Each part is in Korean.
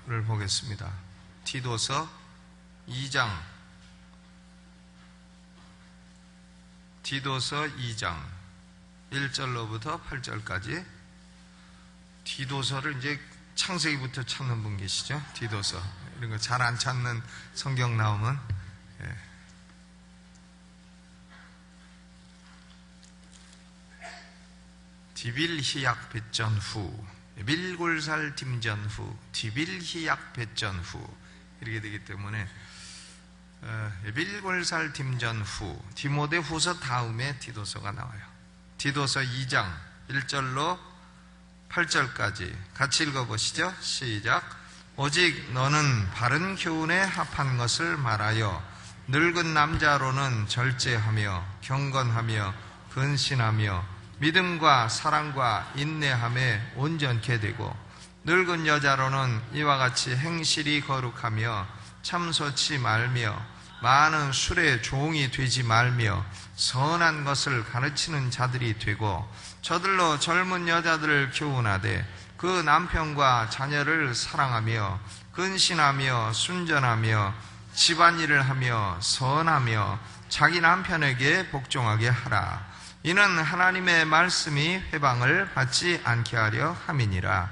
디도서를 보겠습니다. 디도서 2장, 디도서 2장 1절로부터 8절까지. 디도서를 이제 창세기부터 찾는 분 계시죠? 디도서 이런 거 잘 안 찾는 성경 나오면 디빌히약 배전 후, 밀골살 dim전 후, 디빌히약 배전 후 이렇게 되기 때문에 밀골살 dim전 후, 디모데 후서 다음에 디도서가 나와요. 디도서 2장 1절로 8절까지 같이 읽어보시죠. 시작. 오직 너는 바른 교훈에 합한 것을 말하여 늙은 남자로는 절제하며 경건하며 근신하며 믿음과 사랑과 인내함에 온전케 되고 늙은 여자로는 이와 같이 행실이 거룩하며 참소치 말며 많은 술의 종이 되지 말며 선한 것을 가르치는 자들이 되고 저들로 젊은 여자들을 교훈하되 그 남편과 자녀를 사랑하며 근신하며 순전하며 집안일을 하며 선하며 자기 남편에게 복종하게 하라. 이는 하나님의 말씀이 회방을 받지 않게 하려 함이니라.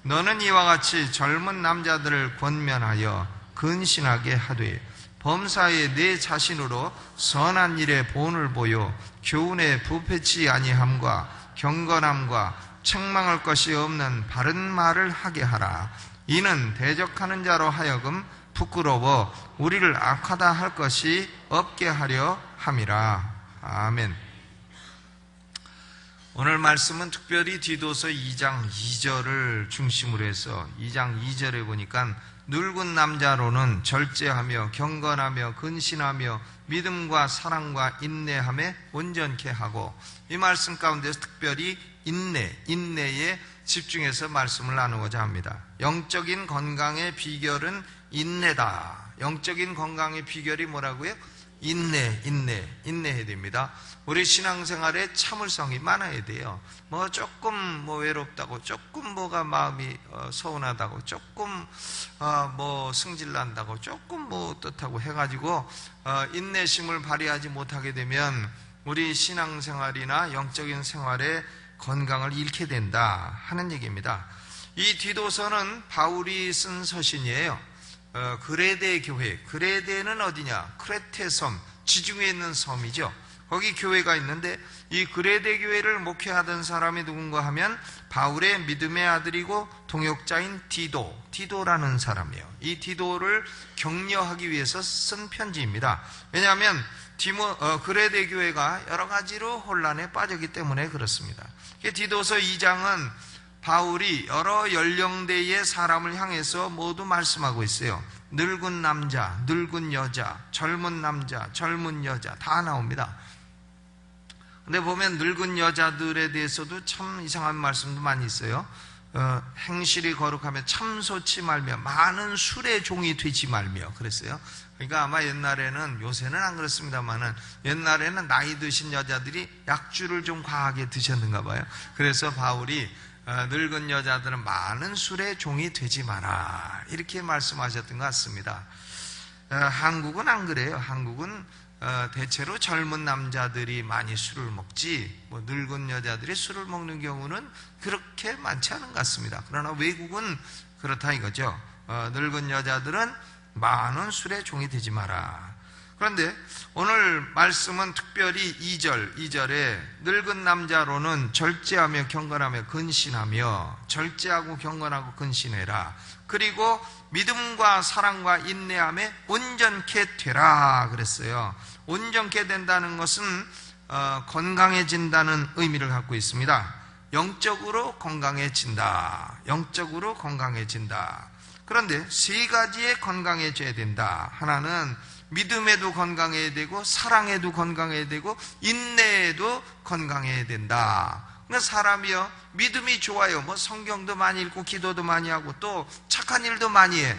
너는 이와 같이 젊은 남자들을 권면하여 근신하게 하되 범사에 내 자신으로 선한 일에 본을 보여 교훈에 부패치 아니함과 경건함과 책망할 것이 없는 바른 말을 하게 하라. 이는 대적하는 자로 하여금 부끄러워 우리를 악하다 할 것이 없게 하려 함이라. 아멘. 오늘 말씀은 특별히 디도서 2장 2절을 중심으로 해서 2장 2절에 보니까 늙은 남자로는 절제하며 경건하며 근신하며 믿음과 사랑과 인내함에 온전케 하고, 이 말씀 가운데서 특별히 인내에 집중해서 말씀을 나누고자 합니다. 영적인 건강의 비결은 인내다. 영적인 건강의 비결이 뭐라고요? 인내해야 됩니다. 우리 신앙생활에 참을성이 많아야 돼요. 조금 외롭다고, 조금 뭐가 마음이 서운하다고, 조금 승질난다고, 조금 어떻다고 해가지고 인내심을 발휘하지 못하게 되면 우리 신앙생활이나 영적인 생활에 건강을 잃게 된다 하는 얘기입니다. 이 디도서는 바울이 쓴 서신이에요. 그레데 교회, 그레데는 어디냐? 크레테 섬, 지중해에 있는 섬이죠. 거기 교회가 있는데 이 그레데 교회를 목회하던 사람이 누군가 하면 바울의 믿음의 아들이고 동역자인 디도라는 사람이에요. 이 디도를 격려하기 위해서 쓴 편지입니다. 왜냐하면 그레데 교회가 여러 가지로 혼란에 빠졌기 때문에 그렇습니다. 디도서 2장은 바울이 여러 연령대의 사람을 향해서 모두 말씀하고 있어요. 늙은 남자, 늙은 여자, 젊은 남자, 젊은 여자 다 나옵니다. 근데 보면 늙은 여자들에 대해서도 참 이상한 말씀도 많이 있어요. 행실이 거룩하며 참소치 말며 많은 술의 종이 되지 말며 그랬어요. 그러니까 아마 옛날에는, 요새는 안 그렇습니다만은 옛날에는 나이 드신 여자들이 약주를 좀 과하게 드셨는가 봐요. 그래서 바울이 늙은 여자들은 많은 술의 종이 되지 마라 이렇게 말씀하셨던 것 같습니다. 한국은 안 그래요. 한국은 대체로 젊은 남자들이 많이 술을 먹지 늙은 여자들이 술을 먹는 경우는 그렇게 많지 않은 것 같습니다. 그러나 외국은 그렇다 이거죠. 늙은 여자들은 많은 술의 종이 되지 마라. 그런데 오늘 말씀은 특별히 2절에 늙은 남자로는 절제하며 경건하며 근신하며, 절제하고 경건하고 근신해라. 그리고 믿음과 사랑과 인내함에 온전케 되라 그랬어요. 온전케 된다는 것은 건강해진다는 의미를 갖고 있습니다. 영적으로 건강해진다. 영적으로 건강해진다. 그런데 세 가지에 건강해져야 된다. 하나는 믿음에도 건강해야 되고, 사랑에도 건강해야 되고, 인내에도 건강해야 된다. 그러니까 사람이요, 믿음이 좋아요. 성경도 많이 읽고 기도도 많이 하고 또 착한 일도 많이 해.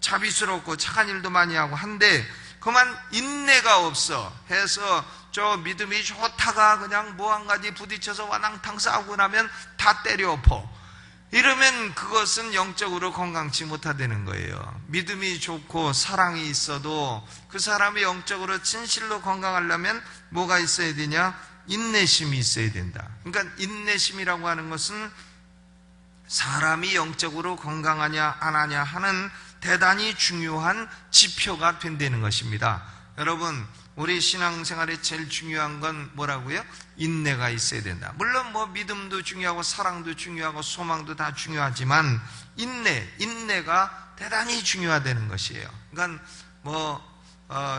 자비스럽고 착한 일도 많이 하고 한데 그만 인내가 없어 해서 저 믿음이 좋다가 그냥 한 가지 부딪혀서 와낭탕 싸우고 나면 다 때려 엎어. 이러면 그것은 영적으로 건강치 못하다는 거예요. 믿음이 좋고 사랑이 있어도 그 사람이 영적으로 진실로 건강하려면 뭐가 있어야 되냐? 인내심이 있어야 된다. 그러니까 인내심이라고 하는 것은 사람이 영적으로 건강하냐 안 하냐 하는 대단히 중요한 지표가 된다는 것입니다. 여러분, 우리 신앙생활에 제일 중요한 건 뭐라고요? 인내가 있어야 된다. 물론 뭐 믿음도 중요하고 사랑도 중요하고 소망도 다 중요하지만 인내가 대단히 중요하다는 것이에요. 그러니까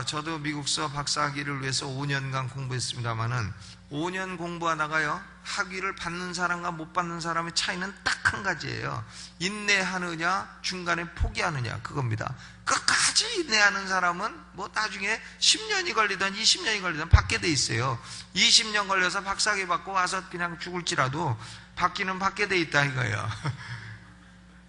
저도 미국서 박사학위를 위해서 5년간 공부했습니다만은 5년 공부하다가요, 학위를 받는 사람과 못 받는 사람의 차이는 딱 한 가지예요. 인내하느냐 중간에 포기하느냐, 그겁니다. 끝까지 인내하는 사람은 뭐 나중에 10년이 걸리든 20년이 걸리든 받게 돼 있어요. 20년 걸려서 박사학위 받고 와서 그냥 죽을지라도 받기는 받게 돼 있다 이거예요.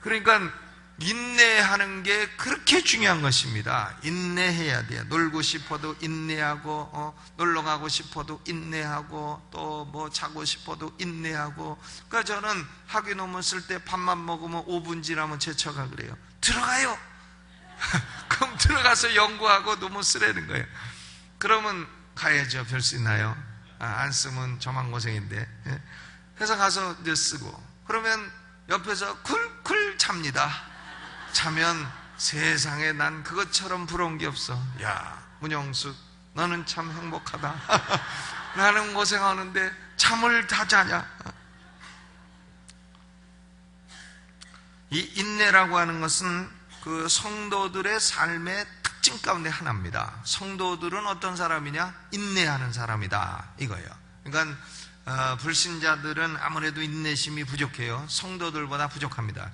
그러니까 인내하는 게 그렇게 중요한 것입니다. 인내해야 돼요. 놀고 싶어도 인내하고, 놀러 가고 싶어도 인내하고, 또 뭐 자고 싶어도 인내하고. 그러니까 저는 학위 논문 쓸 때 밥만 먹으면 5분 지나면 제 처가 그래요. 들어가요. 그럼 들어가서 연구하고 논문 쓰라는 거예요. 그러면 가야죠. 별 수 있나요? 안 쓰면 저만 고생인데. 그래서 가서 이제 쓰고. 그러면 옆에서 쿨쿨 잡니다. 자면 세상에 난 그것처럼 부러운 게 없어. 야, 문영숙, 너는 참 행복하다. 나는 고생하는데 잠을 다 자냐? 이 인내라고 하는 것은 그 성도들의 삶의 특징 가운데 하나입니다. 성도들은 어떤 사람이냐? 인내하는 사람이다 이거예요. 그러니까 불신자들은 아무래도 인내심이 부족해요. 성도들보다 부족합니다.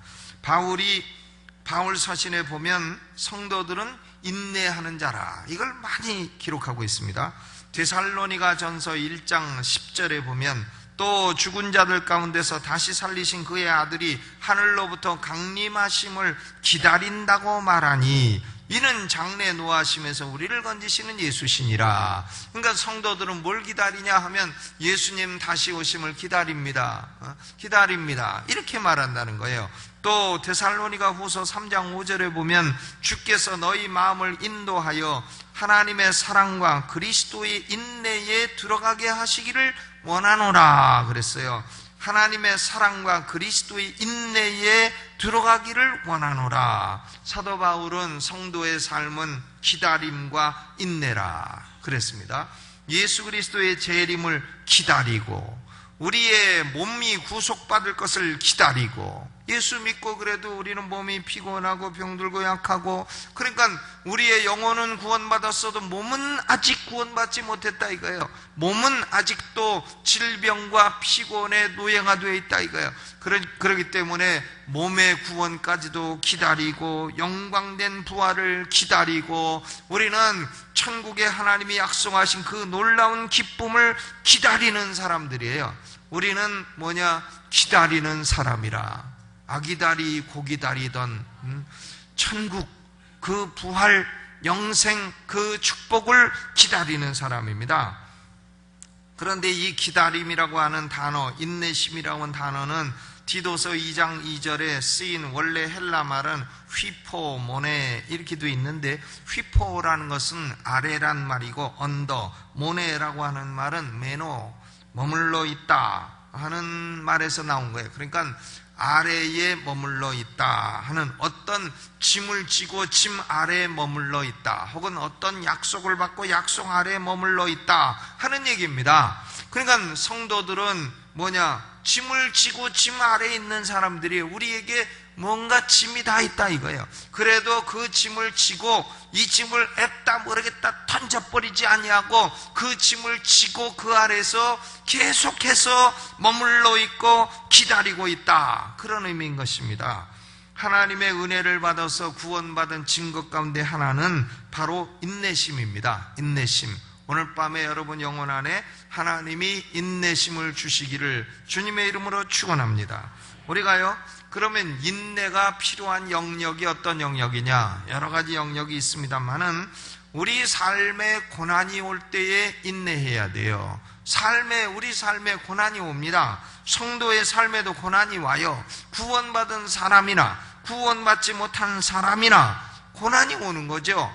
바울 서신에 보면 성도들은 인내하는 자라, 이걸 많이 기록하고 있습니다. 데살로니가 전서 1장 10절에 보면 또 죽은 자들 가운데서 다시 살리신 그의 아들이 하늘로부터 강림하심을 기다린다고 말하니 이는 장래 노하심에서 우리를 건지시는 예수시니라. 그러니까 성도들은 뭘 기다리냐 하면 예수님 다시 오심을 기다립니다. 이렇게 말한다는 거예요. 또 데살로니가 후서 3장 5절에 보면 주께서 너희 마음을 인도하여 하나님의 사랑과 그리스도의 인내에 들어가게 하시기를 원하노라 그랬어요. 하나님의 사랑과 그리스도의 인내에 들어가기를 원하노라. 사도 바울은 성도의 삶은 기다림과 인내라 그랬습니다. 예수 그리스도의 재림을 기다리고 우리의 몸이 구속받을 것을 기다리고, 예수 믿고 그래도 우리는 몸이 피곤하고 병들고 약하고, 그러니까 우리의 영혼은 구원받았어도 몸은 아직 구원받지 못했다 이거예요. 몸은 아직도 질병과 피곤에 노예가 되어 있다 이거예요. 그렇기 때문에 몸의 구원까지도 기다리고 영광된 부활을 기다리고 우리는 천국에 하나님이 약속하신 그 놀라운 기쁨을 기다리는 사람들이에요. 우리는 뭐냐? 기다리는 사람이라. 아기다리 고기다리던 천국 그 부활 영생 그 축복을 기다리는 사람입니다. 그런데 이 기다림이라고 하는 단어, 인내심이라고 하는 단어는 디도서 2장 2절에 쓰인 원래 헬라 말은 휘포모네 이렇게 돼 있는데, 휘포라는 것은 아래란 말이고 언더, 모네라고 하는 말은 메노, 머물러 있다 하는 말에서 나온 거예요. 그러니까 아래에 머물러 있다 하는, 어떤 짐을 지고 짐 아래에 머물러 있다, 혹은 어떤 약속을 받고 약속 아래에 머물러 있다 하는 얘기입니다. 그러니까 성도들은 뭐냐? 짐을 지고 짐 아래에 있는 사람들이 우리에게 뭔가 짐이 다 있다 이거예요. 그래도 그 짐을 지고 이 짐을 앱다 모르겠다 던져버리지 아니하고 그 짐을 지고 그 아래에서 계속해서 머물러 있고 기다리고 있다, 그런 의미인 것입니다. 하나님의 은혜를 받아서 구원받은 증거 가운데 하나는 바로 인내심입니다. 인내심. 오늘 밤에 여러분 영혼 안에 하나님이 인내심을 주시기를 주님의 이름으로 축원합니다. 우리가요, 그러면 인내가 필요한 영역이 어떤 영역이냐? 여러 가지 영역이 있습니다만은 우리 삶에 고난이 올 때에 인내해야 돼요. 우리 삶에 고난이 옵니다. 성도의 삶에도 고난이 와요. 구원받은 사람이나 구원받지 못한 사람이나 고난이 오는 거죠.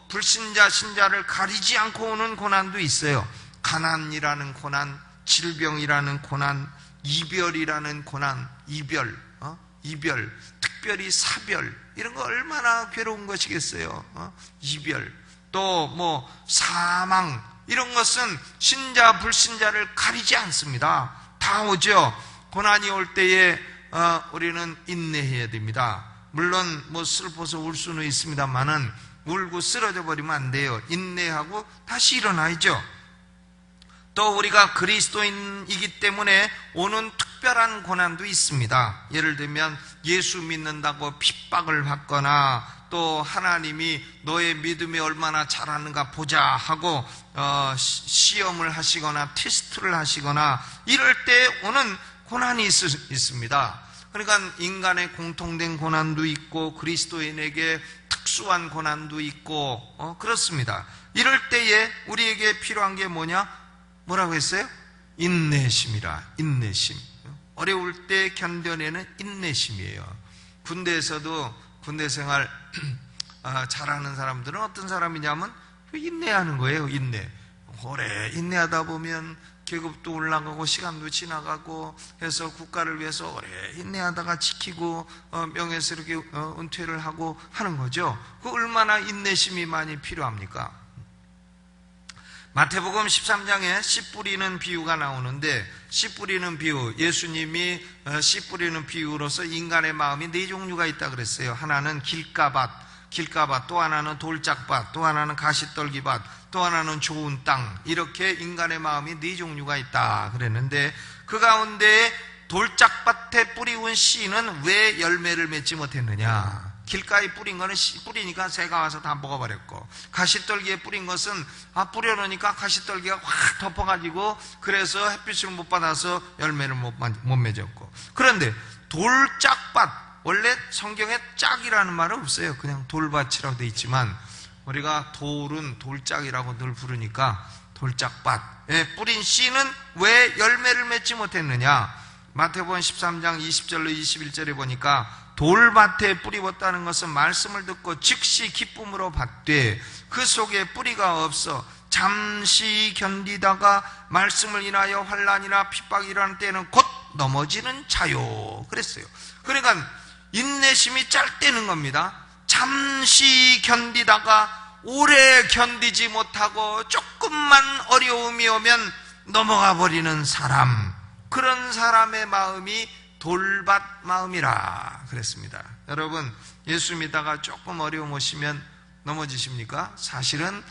불신자, 신자를 가리지 않고 오는 고난도 있어요. 가난이라는 고난, 질병이라는 고난, 이별이라는 고난, 이별, 특별히 사별, 이런 거 얼마나 괴로운 것이겠어요. 이별, 또 사망, 이런 것은 신자, 불신자를 가리지 않습니다. 다 오죠. 고난이 올 때에 우리는 인내해야 됩니다. 물론 슬퍼서 울 수는 있습니다만은 울고 쓰러져 버리면 안 돼요. 인내하고 다시 일어나야죠. 또 우리가 그리스도인이기 때문에 오는 특별한 고난도 있습니다. 예를 들면 예수 믿는다고 핍박을 받거나, 또 하나님이 너의 믿음이 얼마나 잘하는가 보자 하고 시험을 하시거나 테스트를 하시거나, 이럴 때 오는 고난이 있습니다. 그러니까 인간의 공통된 고난도 있고 그리스도인에게 특수한 고난도 있고 그렇습니다. 이럴 때에 우리에게 필요한 게 뭐라고 했어요? 인내심이라. 인내심. 어려울 때 견뎌내는 인내심이에요. 군대에서도 군대 생활 잘하는 사람들은 어떤 사람이냐면 인내하는 거예요. 인내. 오래 인내하다 보면 계급도 올라가고 시간도 지나가고 해서 국가를 위해서 오래 인내하다가 지키고 명예스럽게 은퇴를 하고 하는 거죠. 그 얼마나 인내심이 많이 필요합니까? 마태복음 13장에 씨 뿌리는 비유가 나오는데, 씨 뿌리는 비유, 예수님이 씨 뿌리는 비유로서 인간의 마음이 네 종류가 있다 그랬어요. 하나는 길가밭, 또 하나는 돌짝밭, 또 하나는 가시떨기밭, 또 하나는 좋은 땅, 이렇게 인간의 마음이 네 종류가 있다 그랬는데, 그 가운데 돌짝밭에 뿌리운 씨는 왜 열매를 맺지 못했느냐? 길가에 뿌린 거는 씨 뿌리니까 새가 와서 다 먹어버렸고, 가시떨기에 뿌린 것은 뿌려놓으니까 가시떨기가 확 덮어가지고 그래서 햇빛을 못 받아서 열매를 못 맺었고, 그런데 돌짝밭, 원래 성경에 짝이라는 말은 없어요. 그냥 돌밭이라고 돼 있지만 우리가 돌은 돌짝이라고 늘 부르니까 돌짝밭에 뿌린 씨는 왜 열매를 맺지 못했느냐? 마태복음 13장 20절로 21절에 보니까 돌밭에 뿌리웠다는 것은 말씀을 듣고 즉시 기쁨으로 받되 그 속에 뿌리가 없어 잠시 견디다가 말씀을 인하여 환난이나 핍박이 일어날 때는 곧 넘어지는 자요 그랬어요. 그러니까 인내심이 짧다는 겁니다. 잠시 견디다가 오래 견디지 못하고 조금만 어려움이 오면 넘어가 버리는 사람, 그런 사람의 마음이 돌밭 마음이라 그랬습니다. 여러분, 예수 믿다가 조금 어려움 오시면 넘어지십니까? 사실은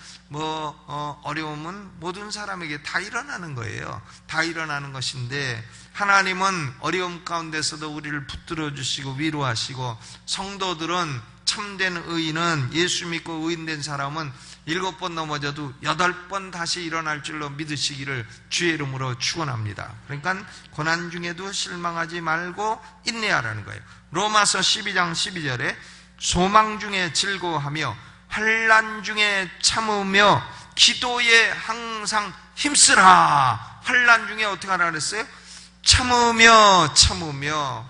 어려움은 모든 사람에게 다 일어나는 거예요. 다 일어나는 것인데, 하나님은 어려움 가운데서도 우리를 붙들어 주시고 위로하시고, 성도들은, 참된 의인은, 예수 믿고 의인된 사람은 7번 넘어져도 8번 다시 일어날 줄로 믿으시기를 주의 이름으로 축원합니다. 그러니까 고난 중에도 실망하지 말고 인내하라는 거예요. 로마서 12장 12절에 소망 중에 즐거워하며 환난 중에 참으며 기도에 항상 힘쓰라. 환난 중에 어떻게 하라 그랬어요? 참으며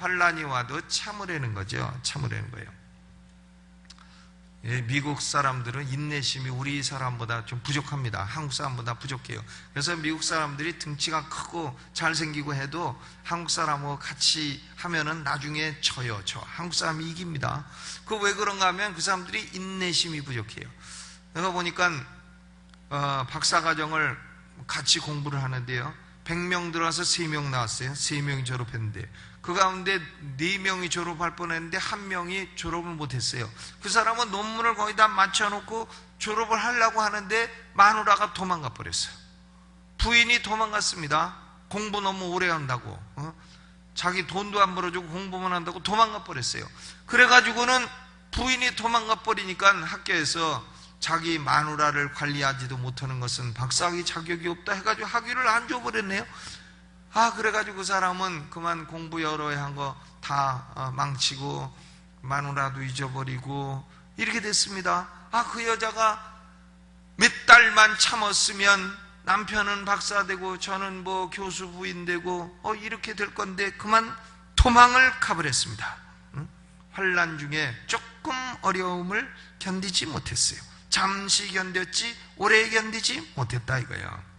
환난이 와도 참으라는 거죠. 참으라는 거예요. 미국 사람들은 인내심이 우리 사람보다 좀 부족합니다. 한국 사람보다 부족해요. 그래서 미국 사람들이 등치가 크고 잘생기고 해도 한국 사람하고 같이 하면은 나중에 져요. 한국 사람이 이깁니다. 그 왜 그런가 하면 그 사람들이 인내심이 부족해요. 내가 보니까 박사과정을 같이 공부를 하는데요, 100명 들어와서 3명 나왔어요. 3명이 졸업했는데 그 가운데 4명이 졸업할 뻔했는데 1명이 졸업을 못했어요. 그 사람은 논문을 거의 다 맞춰놓고 졸업을 하려고 하는데 마누라가 도망가 버렸어요. 부인이 도망갔습니다. 공부 너무 오래 한다고, 자기 돈도 안 벌어주고 공부만 한다고 도망가 버렸어요. 그래가지고는 부인이 도망가 버리니까 학교에서 자기 마누라를 관리하지도 못하는 것은 박사학위 자격이 없다 해가지고 학위를 안 줘버렸네요. 그래가지고 그 사람은 그만 공부 여러 해 한 거 다 망치고 마누라도 잊어버리고 이렇게 됐습니다. 그 여자가 몇 달만 참았으면 남편은 박사 되고 저는 뭐 교수 부인 되고 이렇게 될 건데 그만 도망을 가버렸습니다. 환난 중에 조금 어려움을 견디지 못했어요. 잠시 견뎠지 오래 견디지 못했다 이거예요.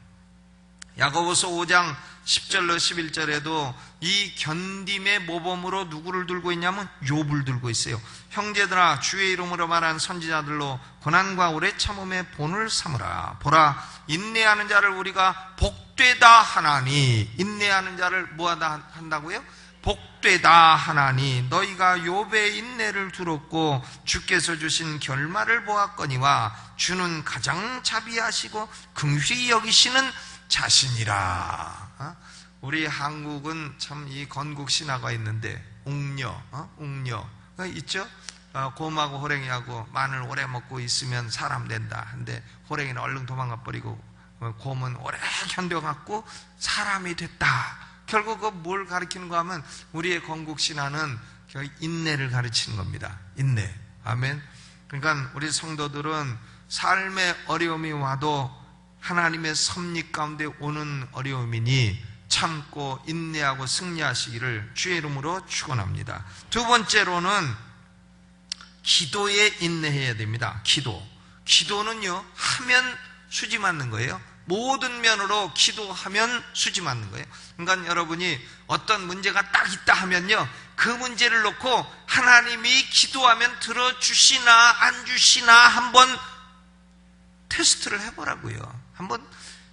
야고보서 5장 10절로 11절에도 이 견딤의 모범으로 누구를 들고 있냐면 욥을 들고 있어요. 형제들아 주의 이름으로 말한 선지자들로 고난과 오래 참음의 본을 삼으라. 보라 인내하는 자를 우리가 복되다 하나니, 인내하는 자를 뭐하다 한다고요? 복되다 하나니 너희가 욥의 인내를 들었고 주께서 주신 결말을 보았거니와 주는 가장 자비하시고 긍휼히 여기시는 자신이라. 우리 한국은 참 이 건국 신화가 있는데 웅녀가 있죠. 곰하고 호랭이하고 마늘 오래 먹고 있으면 사람 된다. 근데 호랭이는 얼른 도망가 버리고 곰은 오래 견뎌갖고 사람이 됐다. 결국 그 뭘 가리키는가 하면 우리의 건국 신화는 인내를 가르치는 겁니다. 인내. 아멘. 그러니까 우리 성도들은 삶의 어려움이 와도 하나님의 섭리 가운데 오는 어려움이니 참고 인내하고 승리하시기를 주의 이름으로 축원합니다. 두 번째로는 기도에 인내해야 됩니다. 기도는요 하면 수지 맞는 거예요. 모든 면으로 기도하면 수지 맞는 거예요. 그러니까 여러분이 어떤 문제가 딱 있다 하면요 그 문제를 놓고 하나님이 기도하면 들어주시나 안 주시나 한번 테스트를 해보라고요. 한번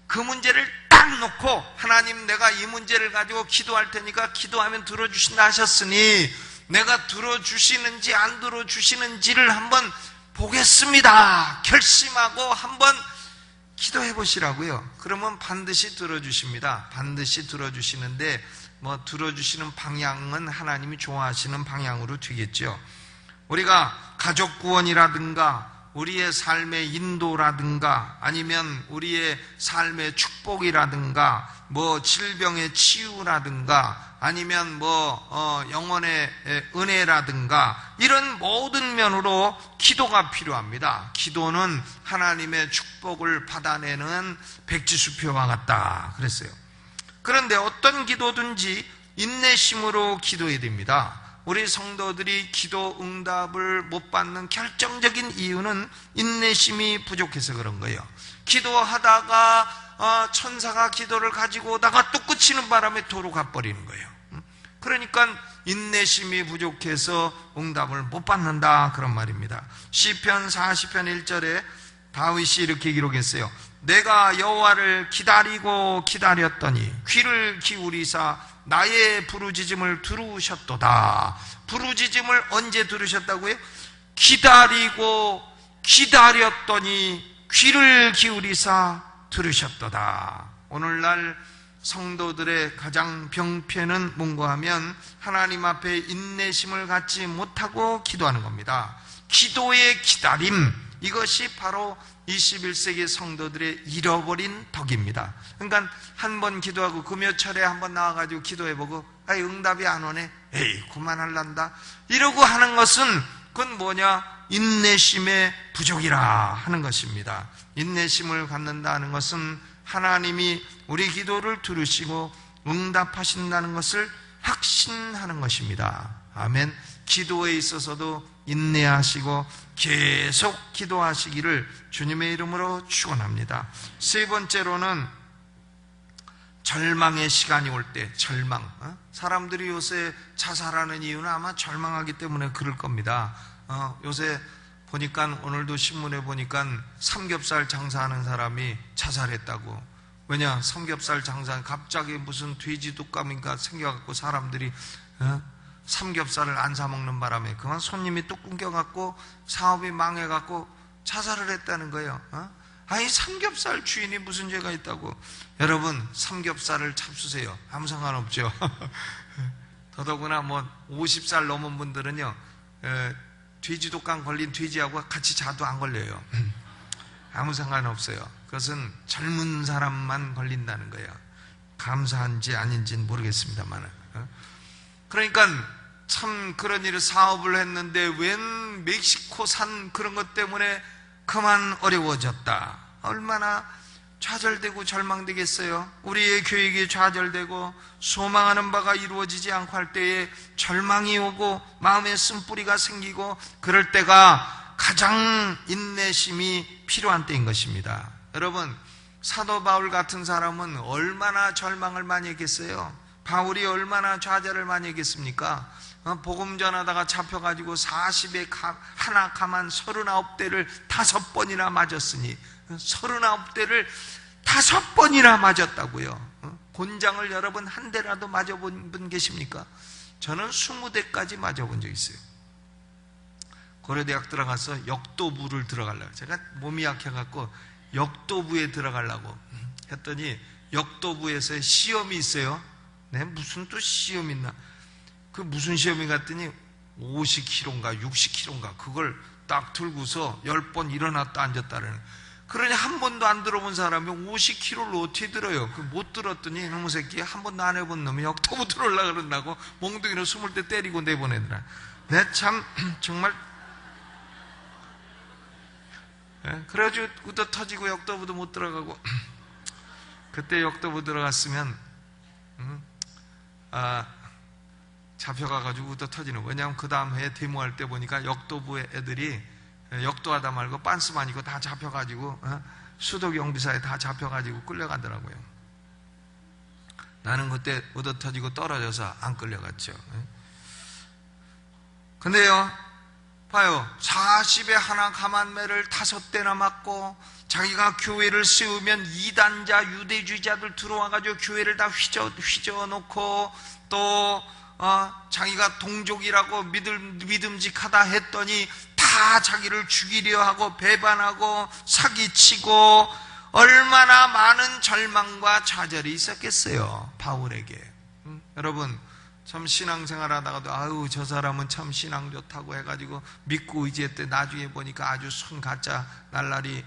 그 문제를 딱 놓고 하나님 내가 이 문제를 가지고 기도할 테니까 기도하면 들어주신다 하셨으니 내가 들어주시는지 안 들어주시는지를 한번 보겠습니다. 결심하고 한번 기도해 보시라고요. 그러면 반드시 들어주십니다. 반드시 들어주시는데 뭐 들어주시는 방향은 하나님이 좋아하시는 방향으로 되겠죠. 우리가 가족 구원이라든가 우리의 삶의 인도라든가 아니면 우리의 삶의 축복이라든가 뭐 질병의 치유라든가 아니면 뭐 영혼의 은혜라든가 이런 모든 면으로 기도가 필요합니다. 기도는 하나님의 축복을 받아내는 백지수표와 같다 그랬어요. 그런데 어떤 기도든지 인내심으로 기도해야 됩니다. 우리 성도들이 기도 응답을 못 받는 결정적인 이유는 인내심이 부족해서 그런 거예요. 기도하다가 천사가 기도를 가지고 오다가 또 끝이는 바람에 도로 가버리는 거예요. 그러니까 인내심이 부족해서 응답을 못 받는다 그런 말입니다. 시편 40편 1절에 다윗이 이렇게 기록했어요. 내가 여호와를 기다리고 기다렸더니 귀를 기울이사 나의 부르짖음을 들으셨도다. 부르짖음을 언제 들으셨다고요? 기다리고 기다렸더니 귀를 기울이사 들으셨도다. 오늘날 성도들의 가장 병폐는 뭔가 하면 하나님 앞에 인내심을 갖지 못하고 기도하는 겁니다. 기도의 기다림, 이것이 바로 21세기 성도들의 잃어버린 덕입니다. 그러니까 한 번 기도하고 그 몇 차례 한번 나와가지고 기도해보고 응답이 안 오네, 에이 그만할란다 이러고 하는 것은 그건 뭐냐? 인내심의 부족이라 하는 것입니다. 인내심을 갖는다는 것은 하나님이 우리 기도를 들으시고 응답하신다는 것을 확신하는 것입니다. 아멘. 기도에 있어서도 인내하시고 계속 기도하시기를 주님의 이름으로 축원합니다. 세 번째로는 절망의 시간이 올 때, 절망. 사람들이 요새 자살하는 이유는 아마 절망하기 때문에 그럴 겁니다. 요새 보니까 오늘도 신문에 보니까 삼겹살 장사하는 사람이 자살했다고. 왜냐? 삼겹살 장사 갑자기 무슨 돼지 독감인가 생겨갖고 사람들이 삼겹살을 안 사 먹는 바람에 그만 손님이 뚝 끊겨갖고 사업이 망해갖고 자살을 했다는 거예요. 아니 삼겹살 주인이 무슨 죄가 있다고. 여러분 삼겹살을 잡수세요. 아무 상관없죠. 더더구나 뭐 50살 넘은 분들은요 돼지 독감 걸린 돼지하고 같이 자도 안 걸려요. 아무 상관없어요. 그것은 젊은 사람만 걸린다는 거예요. 감사한지 아닌지는 모르겠습니다만. 그러니까 참 그런 일을 사업을 했는데 웬 멕시코산 그런 것 때문에 그만 어려워졌다. 얼마나 좌절되고 절망되겠어요? 우리의 계획이 좌절되고 소망하는 바가 이루어지지 않고 할 때에 절망이 오고 마음에 쓴뿌리가 생기고 그럴 때가 가장 인내심이 필요한 때인 것입니다. 여러분, 사도 바울 같은 사람은 얼마나 절망을 많이 했겠어요? 바울이 얼마나 좌절을 많이 했겠습니까? 복음 전하다가 잡혀가지고 40에 하나 가만 39대를 5번이나 맞았으니 39대를 5번이나 맞았다고요. 곤장을 여러분 한 대라도 맞아본 분 계십니까? 저는 20대까지 맞아본 적 있어요. 고려대학 들어가서 역도부를 들어가려고, 제가 몸이 약해갖고 역도부에 들어가려고 했더니 역도부에서 시험이 있어요. 네, 무슨 또 시험 있나? 그 무슨 시험이 갔더니 50kg인가 60kg인가 그걸 딱 들고서 10번 일어났다 앉았다는. 그러니 한 번도 안 들어본 사람이 50kg를 어떻게 들어요? 그 못 들었더니 이놈의 새끼 한 번도 안 해본 놈이 역도부 들어오려고 그런다고 몽둥이로 20대 때리고 내보내더라. 내 참 정말. 그래가지고 웃어 터지고 역도부도 못 들어가고. 그때 역도부 들어갔으면 잡혀가가지고 웃어 터지는. 왜냐하면 그 다음 해에 데모할 때 보니까 역도부의 애들이 역도하다 말고 빤스만 입고 다 잡혀가지고 수도경비사에 다 잡혀가지고 끌려가더라고요. 나는 그때 얻어 터지고 떨어져서 안 끌려갔죠. 근데요, 봐요. 40에 하나 가만매를 5대나 맞고 자기가 교회를 세우면 이단자 유대주의자들 들어와가지고 교회를 다 휘저어놓고 또 자기가 동족이라고 믿음직하다 했더니 다 자기를 죽이려 하고 배반하고 사기치고 얼마나 많은 절망과 좌절이 있었겠어요, 바울에게. 여러분, 참 신앙생활 하다가도 아유 저 사람은 참 신앙 좋다고 해가지고 믿고 의지했대. 나중에 보니까 아주 손 가짜 날라리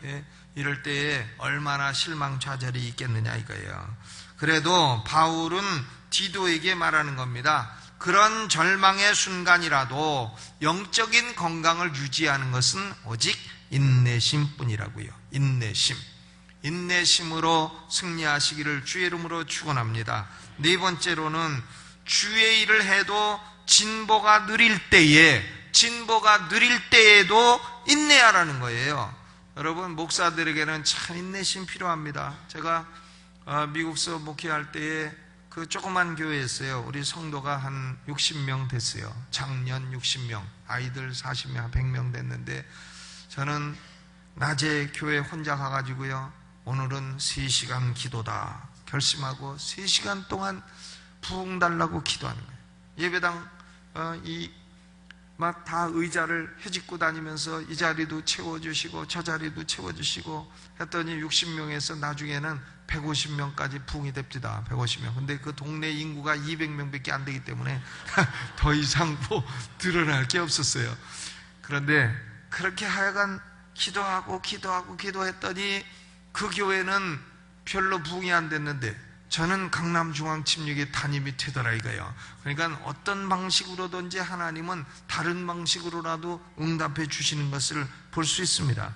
이럴 때에 얼마나 실망 좌절이 있겠느냐 이거예요. 그래도 바울은 디도에게 말하는 겁니다. 그런 절망의 순간이라도 영적인 건강을 유지하는 것은 오직 인내심뿐이라고요. 인내심으로 승리하시기를 주의 이름으로 축원합니다. 네 번째로는 주의 일을 해도 진보가 느릴 때에도 인내하라는 거예요. 여러분, 목사들에게는 참 인내심 필요합니다. 제가 미국서 목회할 때에 그 조그만 교회였어요. 우리 성도가 한 60명 됐어요. 작년 60명, 아이들 40명, 100명 됐는데 저는 낮에 교회 혼자 가가지고요, 오늘은 3시간 기도다 결심하고 3시간 동안 부흥 달라고 기도하는 거예요. 예배당 막 다 의자를 헤집고 다니면서 이 자리도 채워주시고 저 자리도 채워주시고 했더니 60명에서 나중에는 150명까지 부흥이 됩니다. 150명. 근데 그 동네 인구가 200명밖에 안 되기 때문에 더 이상 뭐 드러날 게 없었어요. 그런데 그렇게 하여간 기도했더니 그 교회는 별로 부흥이 안 됐는데 저는 강남중앙침략의 담임이 되더라 이거예요. 그러니까 어떤 방식으로든지 하나님은 다른 방식으로라도 응답해 주시는 것을 볼 수 있습니다.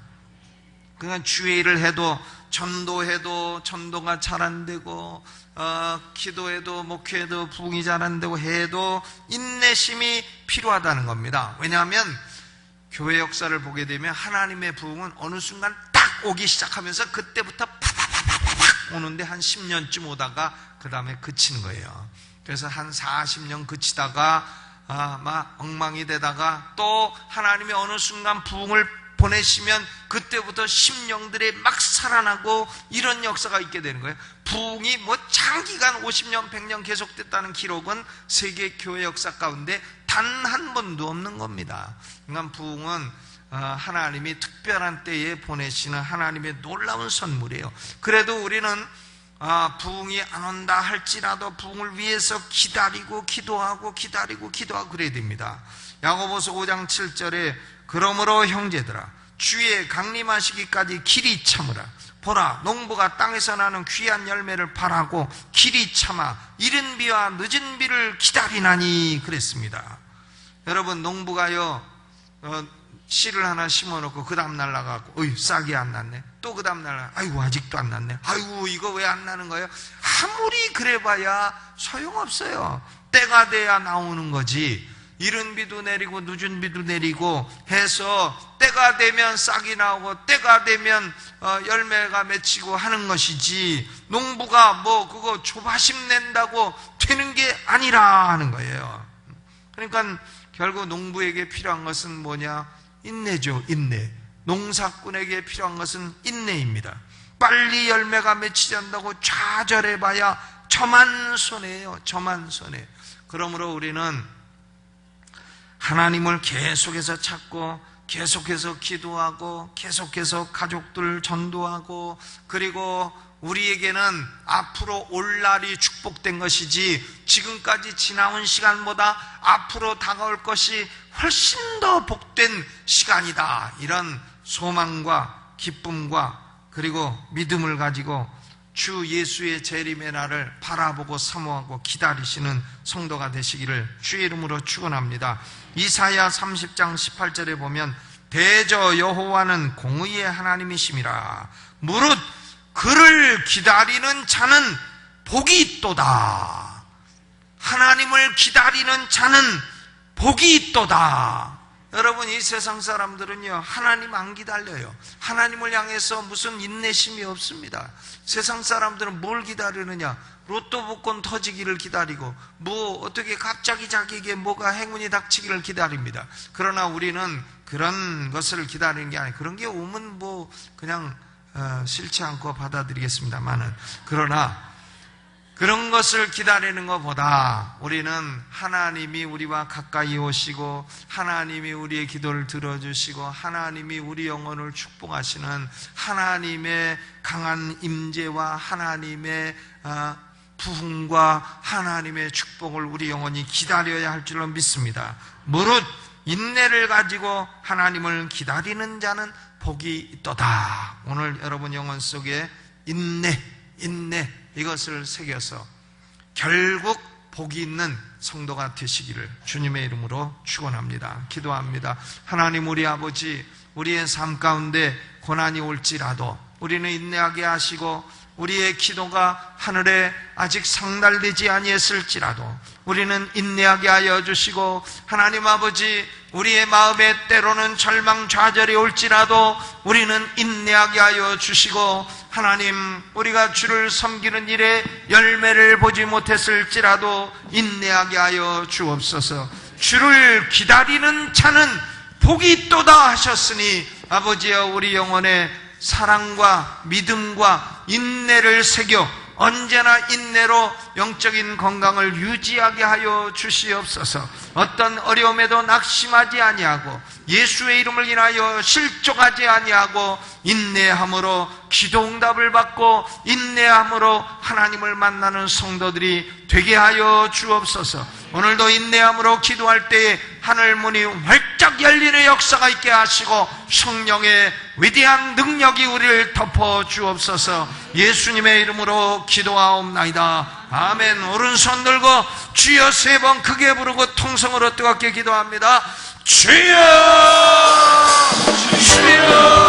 그러니까 주의 일을 해도 전도해도 전도가 잘 안 되고 기도해도 목회해도 부흥이 잘 안 되고 해도 인내심이 필요하다는 겁니다. 왜냐하면 교회 역사를 보게 되면 하나님의 부흥은 어느 순간 딱 오기 시작하면서 그때부터 오는데 한 10년쯤 오다가 그 다음에 그치는 거예요. 그래서 한 40년 그치다가 막 엉망이 되다가 또 하나님이 어느 순간 부흥을 보내시면 그때부터 심령들이 막 살아나고 이런 역사가 있게 되는 거예요. 부흥이 뭐 장기간 50년, 100년 계속됐다는 기록은 세계 교회 역사 가운데 단 한 번도 없는 겁니다. 그러니까 부흥은 하나님이 특별한 때에 보내시는 하나님의 놀라운 선물이에요. 그래도 우리는 부흥이 안 온다 할지라도 부흥을 위해서 기다리고 기도하고 그래야 됩니다. 야고보서 5장 7절에 그러므로 형제들아 주의 강림하시기까지 길이 참으라. 보라 농부가 땅에서 나는 귀한 열매를 바라고 길이 참아 이른 비와 늦은 비를 기다리나니 그랬습니다. 여러분, 농부가요 씨를 하나 심어놓고 그 다음날 나가고 어이 싹이 안 났네. 또 그 다음날 아이고 아직도 안 났네. 아이고 이거 왜 안 나는 거예요? 아무리 그래봐야 소용없어요. 때가 돼야 나오는 거지. 이른 비도 내리고 늦은 비도 내리고 해서 때가 되면 싹이 나오고 때가 되면 열매가 맺히고 하는 것이지, 농부가 뭐 그거 조바심 낸다고 되는 게 아니라 하는 거예요. 그러니까 결국 농부에게 필요한 것은 뭐냐? 인내죠. 인내. 농사꾼에게 필요한 것은 인내입니다. 빨리 열매가 맺히지 않는다고 좌절해봐야 저만 손해예요. 저만 손해. 그러므로 우리는 하나님을 계속해서 찾고 계속해서 기도하고 계속해서 가족들 전도하고, 그리고 우리에게는 앞으로 올 날이 축복된 것이지 지금까지 지나온 시간보다 앞으로 다가올 것이 훨씬 더 복된 시간이다, 이런 소망과 기쁨과 그리고 믿음을 가지고 주 예수의 재림의 날을 바라보고 사모하고 기다리시는 성도가 되시기를 주의 이름으로 축원합니다. 이사야 30장 18절에 보면 대저 여호와는 공의의 하나님이심이라. 무릇 그를 기다리는 자는 복이 있도다. 하나님을 기다리는 자는 복이 있도다. 여러분, 이 세상 사람들은요, 하나님 안 기다려요. 하나님을 향해서 무슨 인내심이 없습니다. 세상 사람들은 뭘 기다리느냐? 로또 복권 터지기를 기다리고, 뭐 어떻게 갑자기 자기에게 뭐가 행운이 닥치기를 기다립니다. 그러나 우리는 그런 것을 기다리는 게 아니에요. 그런 게 오면 뭐 그냥 싫지 않고 받아들이겠습니다만은, 그러나 그런 것을 기다리는 것보다 우리는 하나님이 우리와 가까이 오시고 하나님이 우리의 기도를 들어주시고 하나님이 우리 영혼을 축복하시는 하나님의 강한 임재와 하나님의 부흥과 하나님의 축복을 우리 영혼이 기다려야 할 줄로 믿습니다. 무릇 인내를 가지고 하나님을 기다리는 자는 복이 있도다. 오늘 여러분 영혼 속에 인내 이것을 새겨서 결국 복이 있는 성도가 되시기를 주님의 이름으로 축원합니다. 기도합니다. 하나님, 우리 아버지, 우리의 삶 가운데 고난이 올지라도 우리는 인내하게 하시고, 우리의 기도가 하늘에 아직 상달되지 아니했을지라도 우리는 인내하게 하여 주시고, 하나님 아버지, 우리의 마음에 때로는 절망 좌절이 올지라도 우리는 인내하게 하여 주시고, 하나님, 우리가 주를 섬기는 일에 열매를 보지 못했을지라도 인내하게 하여 주옵소서. 주를 기다리는 자는 복이 있도다 하셨으니, 아버지여, 우리 영혼에 사랑과 믿음과 인내를 새겨 언제나 인내로 영적인 건강을 유지하게 하여 주시옵소서. 어떤 어려움에도 낙심하지 아니하고 예수의 이름을 인하여 실족하지 아니하고 인내함으로 기도응답을 받고 인내함으로 하나님을 만나는 성도들이 되게 하여 주옵소서. 오늘도 인내함으로 기도할 때에 하늘문이 활짝 열리는 역사가 있게 하시고 성령의 위대한 능력이 우리를 덮어 주옵소서. 예수님의 이름으로 기도하옵나이다. 아멘. 오른손 들고 주여 3번 크게 부르고 통성으로 뜨겁게 기도합니다. 주여, 주여.